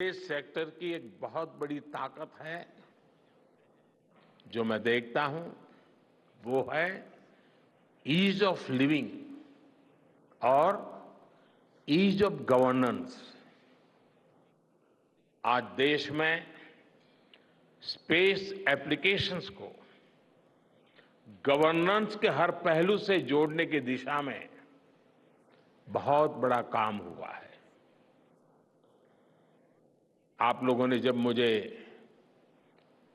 Space sector की एक बहुत बड़ी ताकत है जो मैं देखता हूं वो है ईज ऑफ लिविंग और ईज ऑफ गवर्नेंस। आज देश में स्पेस एप्लीकेशंस को गवर्नेंस के हर पहलू से जोड़ने की दिशा में बहुत बड़ा काम हुआ है। आप लोगों ने जब मुझे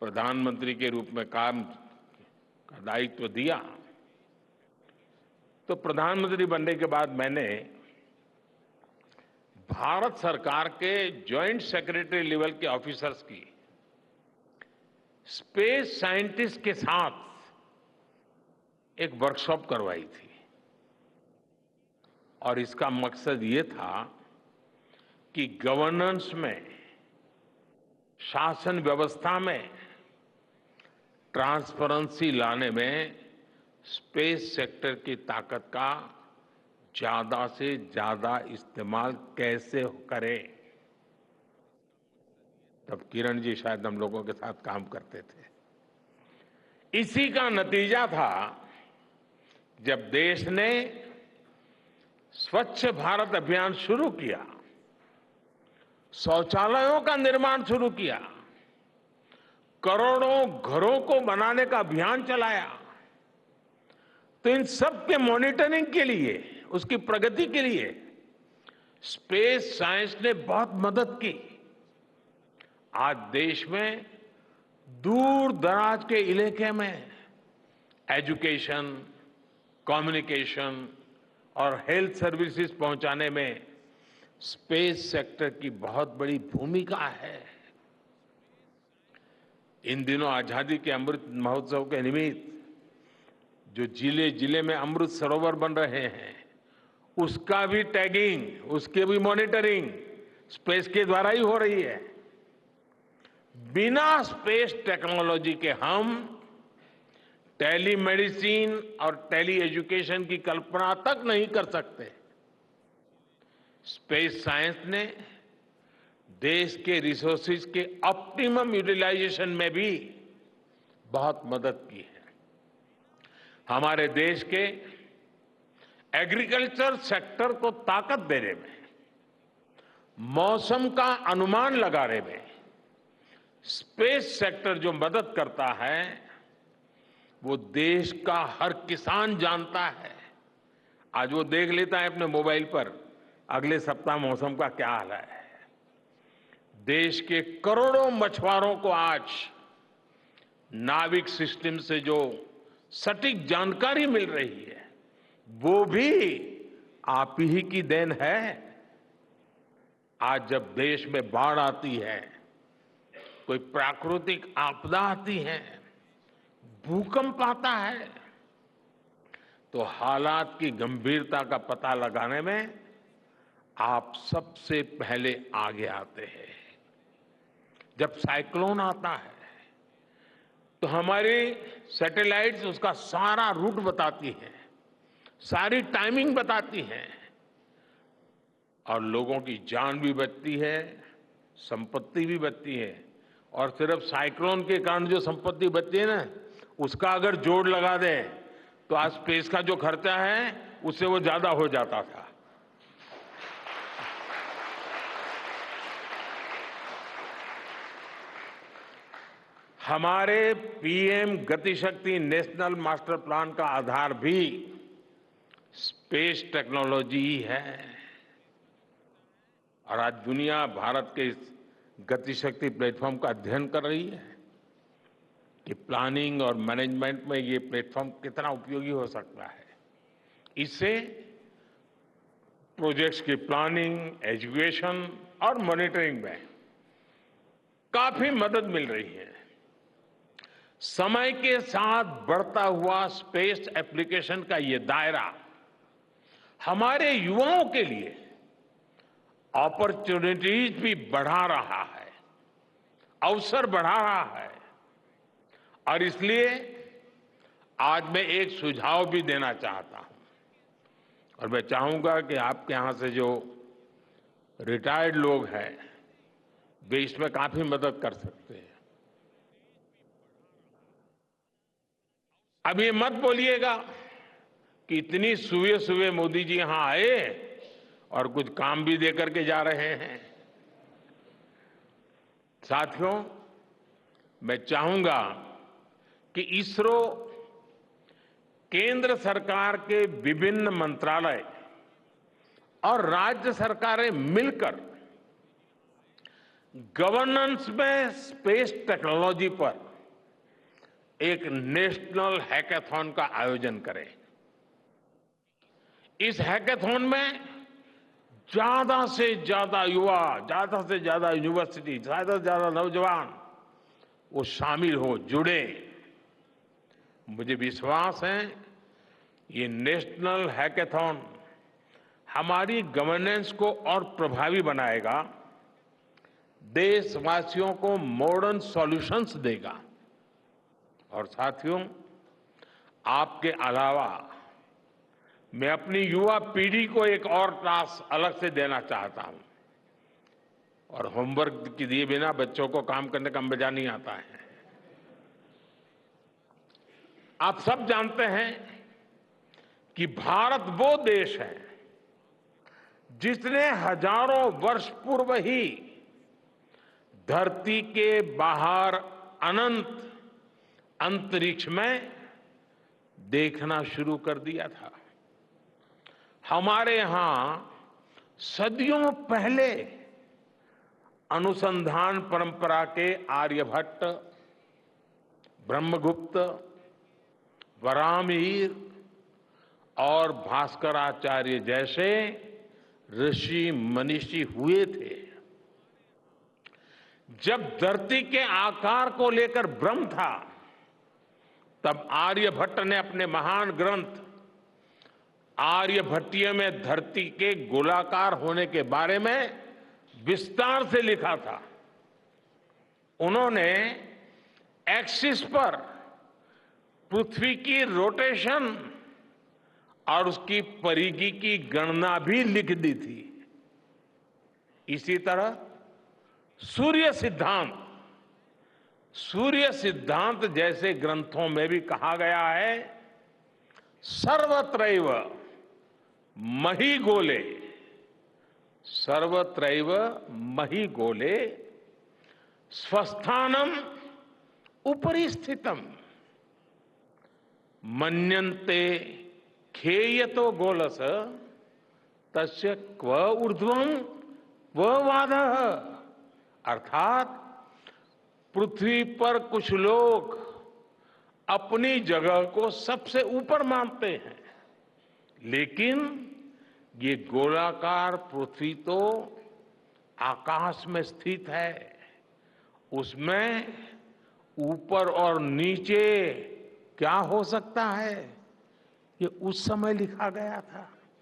प्रधानमंत्री के रूप में काम का दायित्व दिया तो प्रधानमंत्री बनने के बाद मैंने भारत सरकार के जॉइंट सेक्रेटरी लेवल के ऑफिसर्स की स्पेस साइंटिस्ट के साथ एक वर्कशॉप करवाई थी और इसका मकसद ये था कि गवर्नेंस में, शासन व्यवस्था में ट्रांसपेरेंसी लाने में स्पेस सेक्टर की ताकत का ज्यादा से ज्यादा इस्तेमाल कैसे करें। तब किरण जी शायद हम लोगों के साथ काम करते थे। इसी का नतीजा था जब देश ने स्वच्छ भारत अभियान शुरू किया, शौचालयों का निर्माण शुरू किया, करोड़ों घरों को बनाने का अभियान चलाया, तो इन सब के मॉनिटरिंग के लिए, उसकी प्रगति के लिए स्पेस साइंस ने बहुत मदद की। आज देश में दूर दराज के इलाके में एजुकेशन, कम्युनिकेशन और हेल्थ सर्विसेज पहुंचाने में स्पेस सेक्टर की बहुत बड़ी भूमिका है। इन दिनों आजादी के अमृत महोत्सव के निमित्त जो जिले जिले में अमृत सरोवर बन रहे हैं, उसका भी टैगिंग, उसकी भी मॉनिटरिंग स्पेस के द्वारा ही हो रही है। बिना स्पेस टेक्नोलॉजी के हम टेलीमेडिसिन और टेली एजुकेशन की कल्पना तक नहीं कर सकते। स्पेस साइंस ने देश के रिसोर्सेज के ऑप्टिमम यूटिलाइजेशन में भी बहुत मदद की है। हमारे देश के एग्रीकल्चर सेक्टर को ताकत देने में, मौसम का अनुमान लगाने में स्पेस सेक्टर जो मदद करता है वो देश का हर किसान जानता है। आज वो देख लेता है अपने मोबाइल पर अगले सप्ताह मौसम का क्या हाल है। देश के करोड़ों मछुआरों को आज नाविक सिस्टम से जो सटीक जानकारी मिल रही है वो भी आप ही की देन है। आज जब देश में बाढ़ आती है, कोई प्राकृतिक आपदा आती है, भूकंप आता है, तो हालात की गंभीरता का पता लगाने में आप सबसे पहले आगे आते हैं। जब साइक्लोन आता है तो हमारी सैटेलाइट्स उसका सारा रूट बताती हैं, सारी टाइमिंग बताती हैं और लोगों की जान भी बचती है, संपत्ति भी बचती है। और सिर्फ साइक्लोन के कारण जो संपत्ति बचती है ना, उसका अगर जोड़ लगा दें तो आज स्पेस का जो खर्चा है उससे वो ज्यादा हो जाता था। हमारे PM Gatishakti national master plan का आधार भी स्पेस टेक्नोलॉजी ही है और आज दुनिया भारत के इस गतिशक्ति प्लेटफॉर्म का अध्ययन कर रही है कि प्लानिंग और मैनेजमेंट में ये प्लेटफॉर्म कितना उपयोगी हो सकता है। इससे प्रोजेक्ट्स की प्लानिंग, एजुकेशन और मॉनिटरिंग में काफी मदद मिल रही है। समय के साथ बढ़ता हुआ स्पेस एप्लीकेशन का ये दायरा हमारे युवाओं के लिए अपॉर्चुनिटीज भी बढ़ा रहा है, अवसर बढ़ा रहा है। और इसलिए आज मैं एक सुझाव भी देना चाहता हूं और मैं चाहूंगा कि आपके यहां से जो रिटायर्ड लोग हैं वे इसमें काफी मदद कर सकते हैं। अब ये मत बोलिएगा कि इतनी सुबह सुबह मोदी जी यहां आए और कुछ काम भी देकर के जा रहे हैं। साथियों, मैं चाहूंगा कि इसरो केंद्र सरकार के विभिन्न मंत्रालय और राज्य सरकारें मिलकर गवर्नेंस में स्पेस टेक्नोलॉजी पर एक नेशनल हैकाथॉन का आयोजन करें। इस हैकाथॉन में ज्यादा से ज्यादा युवा, ज्यादा से ज्यादा यूनिवर्सिटी, ज्यादा से ज्यादा नौजवान वो शामिल हो, जुड़े। मुझे विश्वास है ये नेशनल हैकाथॉन हमारी गवर्नेंस को और प्रभावी बनाएगा, देशवासियों को मॉडर्न सॉल्यूशंस देगा। और साथियों, आपके अलावा मैं अपनी युवा पीढ़ी को एक और टास्क अलग से देना चाहता हूं। और होमवर्क के दिए बिना बच्चों को काम करने का मजा नहीं आता है। आप सब जानते हैं कि भारत वो देश है जिसने हजारों वर्ष पूर्व ही धरती के बाहर अनंत अंतरिक्ष में देखना शुरू कर दिया था। हमारे यहां सदियों पहले अनुसंधान परंपरा के आर्यभट्ट, ब्रह्मगुप्त, वराहमिहिर और भास्कराचार्य जैसे ऋषि मनीषी हुए थे। जब धरती के आकार को लेकर भ्रम था, तब आर्यभट्ट ने अपने महान ग्रंथ आर्यभट्टीय में धरती के गोलाकार होने के बारे में विस्तार से लिखा था। उन्होंने एक्सिस पर पृथ्वी की रोटेशन और उसकी परिधि की गणना भी लिख दी थी। इसी तरह सूर्य सिद्धांत जैसे ग्रंथों में भी कहा गया है, सर्वत्रैव महिगोले, सर्वत्रैव महिगोले स्वस्थानम उपरि स्थितम मन्यन्ते खेयतो गोलस तस्य क्व ऊर्ध्वं क्व वादः। अर्थात पृथ्वी पर कुछ लोग अपनी जगह को सबसे ऊपर मानते हैं, लेकिन ये गोलाकार पृथ्वी तो आकाश में स्थित है, उसमें ऊपर और नीचे क्या हो सकता है, ये उस समय लिखा गया था।